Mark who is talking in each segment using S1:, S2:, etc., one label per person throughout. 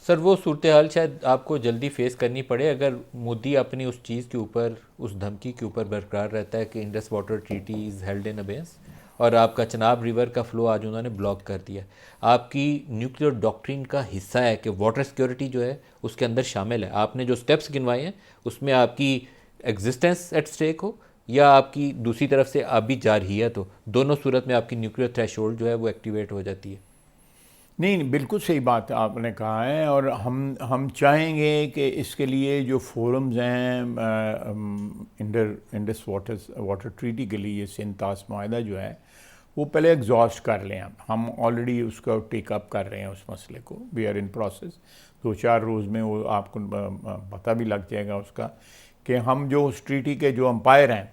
S1: سر وہ صورتحال شاید آپ کو جلدی فیس کرنی پڑے اگر مودی اپنی اس چیز کے اوپر، اس دھمکی کے اوپر برقرار رہتا ہے کہ Indus water treaty is held in abeyance, اور آپ کا چناب ریور کا فلو آج انہوں نے بلاک کر دیا. آپ کی نیوکلیئر ڈاکٹرین کا حصہ ہے کہ واٹر سیکیورٹی جو ہے اس کے اندر شامل ہے. آپ نے جو سٹیپس گنوائے ہیں اس میں آپ کی ایگزسٹنس ایٹ سٹیک ہو یا آپ کی دوسری طرف سے آبی جارحیت ہو، دونوں صورت میں آپ کی نیوکلیئر تھریش ہولڈ جو ہے وہ ایکٹیویٹ ہو جاتی ہے.
S2: نہیں، بالکل صحیح بات آپ نے کہا ہے، اور ہم چاہیں گے کہ اس کے لیے جو فورمز ہیں انڈس واٹر ٹریٹی کے لیے سندھ طاس معاہدہ جو ہے وہ پہلے ایگزاسٹ کر لیں. ہم آلریڈی اس کا ٹیک اپ کر رہے ہیں اس مسئلے کو، وی آر ان پروسیس. 2-4 روز میں وہ آپ کو پتہ بھی لگ جائے گا اس کا کہ ہم جو اس ٹریٹی کے جو امپائر ہیں،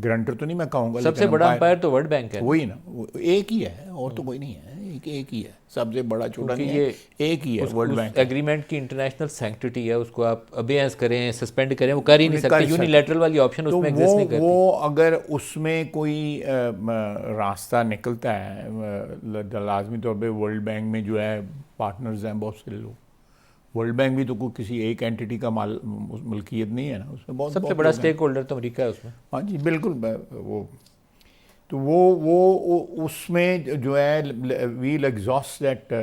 S2: گرانٹر تو نہیں میں کہوں گا،
S1: سب سے بڑا امپائر تو ورلڈ بینک ہے.
S2: وہی نا، ایک ہی ہے اور تو کوئی نہیں ہے، ایک ہی ہے، سب سے بڑا چھوٹا نہیں ہے، ایک ہی ہے ورلڈ بینک.
S1: ایگریمنٹ کی انٹرنیشنل سینکٹیٹی ہے، اس کو آپ ابیئنس کریں، سسپینڈ کریں، وہ کر ہی نہیں سکتے. یونیلیٹرل والی آپشن اس میں ایگزسٹ نہیں کرتی.
S2: وہ اگر اس میں کوئی راستہ نکلتا ہے، لازمی طور پہ ورلڈ بینک میں جو ہے پارٹنرز ہیں بہت سے لوگ. ورلڈ بینک بھی تو کوئی کسی ایک اینٹی کا ملکیت نہیں ہے نا، اس میں بہت
S1: سب سے بڑا اسٹیک ہولڈر تو امریکہ ہے اس میں.
S2: ہاں جی بالکل. وہ اس میں جو ہے ویل ایگزاسٹ دیٹ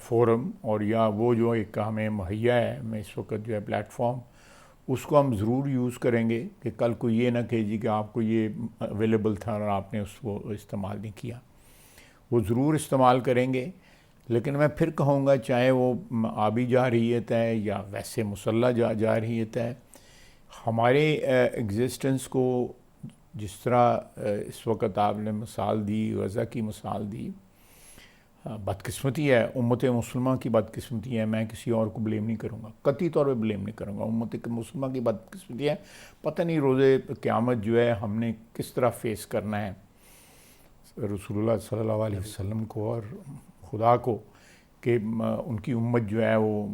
S2: فورم، اور یا وہ جو ایک ہمیں مہیا ہے میں اس وقت جو ہے پلیٹ فارم، اس کو ہم ضرور یوز کریں گے کہ کل کو یہ نہ کہ جی کہ آپ کو یہ اویلیبل تھا اور آپ نے اس کو استعمال نہیں کیا. وہ ضرور استعمال کریں گے. لیکن میں پھر کہوں گا، چاہے وہ آبی جارحیت ہے یا ویسے مسلح جارحیت ہے، ہمارے ایگزسٹنس کو جس طرح اس وقت آپ نے مثال دی، غزہ کی مثال دی، بدقسمتی ہے، امت مسلمہ کی بدقسمتی ہے. میں کسی اور کو بلیم نہیں کروں گا، قطعی طور پہ بلیم نہیں کروں گا. امت مسلمہ کی بدقسمتی ہے. پتہ نہیں روز قیامت جو ہے ہم نے کس طرح فیس کرنا ہے رسول اللہ صلی اللہ علیہ وسلم کو اور خدا کو، کہ ان کی امت جو ہے وہ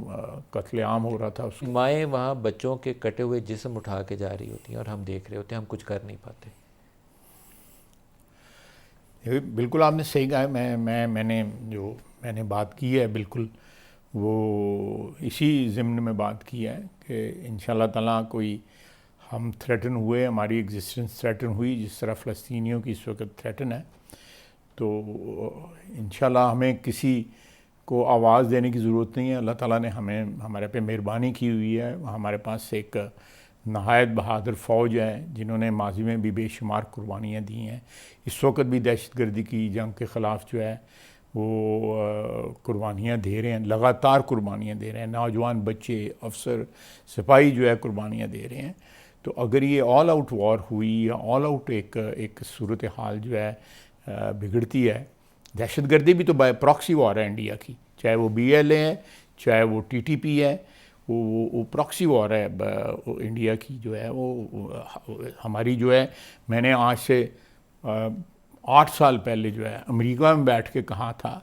S2: قتل عام ہو رہا تھا.
S1: مائیں وہاں بچوں کے کٹے ہوئے جسم اٹھا کے جا رہی ہوتی ہیں اور ہم دیکھ رہے ہوتے ہیں، ہم کچھ کر نہیں پاتے.
S2: بالکل آپ نے صحیح کہا ہے. میں نے بات کی ہے بالکل وہ اسی ضمن میں بات کی ہے کہ انشاءاللہ تعالیٰ کوئی ہم تھریٹن ہوئے، ہماری ایگزسٹنس تھریٹن ہوئی جس طرح فلسطینیوں کی اس وقت تھریٹن ہے، تو انشاءاللہ ہمیں کسی کو آواز دینے کی ضرورت نہیں ہے. اللہ تعالیٰ نے ہمارے پہ مہربانی کی ہوئی ہے. ہمارے پاس ایک نہایت بہادر فوج ہے جنہوں نے ماضی میں بھی بے شمار قربانیاں دی ہیں. اس وقت بھی دہشت گردی کی جنگ کے خلاف جو ہے وہ قربانیاں دے رہے ہیں، لگاتار قربانیاں دے رہے ہیں. نوجوان بچے، افسر، سپاہی جو ہے قربانیاں دے رہے ہیں. تو اگر یہ آل آؤٹ وار ہوئی یا آل آؤٹ ایک صورتحال جو ہے بگڑتی ہے، دہشت گردی بھی تو پراکسی وار ہے انڈیا کی، چاہے وہ بی ایل اے ہے، چاہے وہ ٹی ٹی پی ہے، وہ پراکسی وار ہے انڈیا کی جو ہے. وہ ہماری جو ہے، میں نے آج سے 8 سال پہلے جو ہے امریکہ میں بیٹھ کے کہا تھا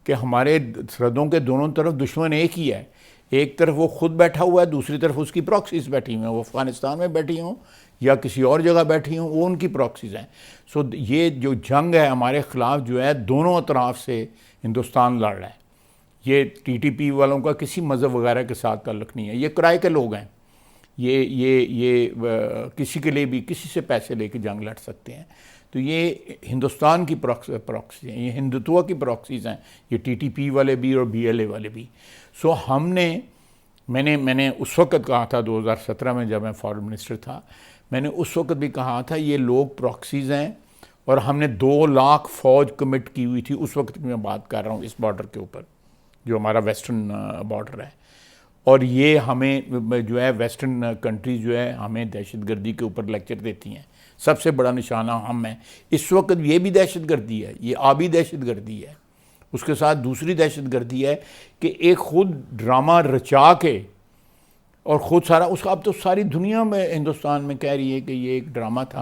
S2: کہ ہمارے سرحدوں کے دونوں طرف دشمن ایک ہی ہے. ایک طرف وہ خود بیٹھا ہوا ہے، دوسری طرف اس کی پراکسیز بیٹھی ہوئی ہیں. وہ افغانستان میں بیٹھی ہوں یا کسی اور جگہ بیٹھی ہوں، وہ ان کی پراکسیز ہیں. سو یہ جو جنگ ہے ہمارے خلاف جو ہے دونوں اطراف سے ہندوستان لڑ رہا ہے. یہ ٹی ٹی پی والوں کا کسی مذہب وغیرہ کے ساتھ تعلق نہیں ہے. یہ کرائے کے لوگ ہیں. یہ کسی کے لیے بھی کسی سے پیسے لے کے جنگ لڑ سکتے ہیں. تو یہ ہندوستان کی پراکسی ہیں، یہ ہندوتوا کی پراکسیز ہیں، یہ ٹی ٹی پی والے بھی اور بی ایل اے والے بھی. سو میں نے اس وقت کہا تھا 2017 میں جب میں فارن منسٹر تھا، میں نے اس وقت بھی کہا تھا یہ لوگ پراکسیز ہیں، اور ہم نے 2 لاکھ فوج کمٹ کی ہوئی تھی اس وقت کی میں بات کر رہا ہوں اس بارڈر کے اوپر جو ہمارا ویسٹرن بارڈر ہے. اور یہ ہمیں جو ہے ویسٹرن کنٹریز جو ہے ہمیں دہشت گردی کے اوپر لیکچر دیتی ہیں. سب سے بڑا نشانہ ہم ہیں اس وقت. یہ بھی دہشت گردی ہے، یہ آبی دہشت گردی ہے. اس کے ساتھ دوسری دہشت گردی ہے کہ ایک خود ڈرامہ رچا کے اور خود سارا اس کا، اب تو ساری دنیا میں ہندوستان میں کہہ رہی ہے کہ یہ ایک ڈرامہ تھا.